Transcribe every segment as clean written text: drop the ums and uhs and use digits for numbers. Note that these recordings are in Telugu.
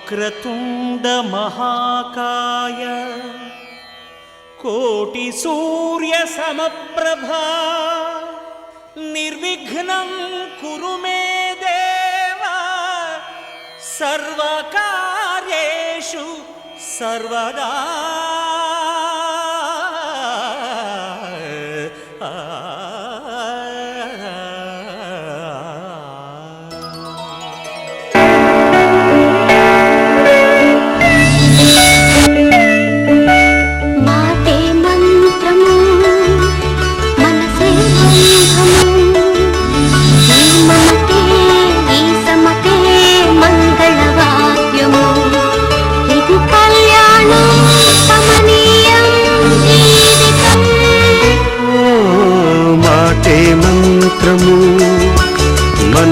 వక్రతుండ మహాకాయ కోటి సూర్య సమప్రభా నిర్విఘ్నం కురు మే దేవా సర్వకార్యేషు సర్వదా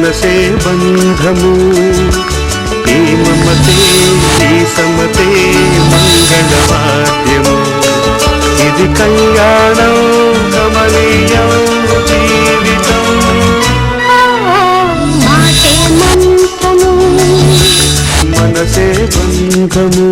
మనసే బంధము ఈ మమతే ఈ సమతే మంగళవాద్యము ఇది కళ్యాణం కమనీయం జీవితం మాటే మంత్రము మనసే బంధము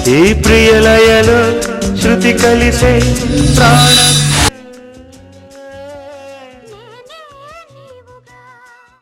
ఈ ప్రియలయలో శృతి కలిసే ప్రాణ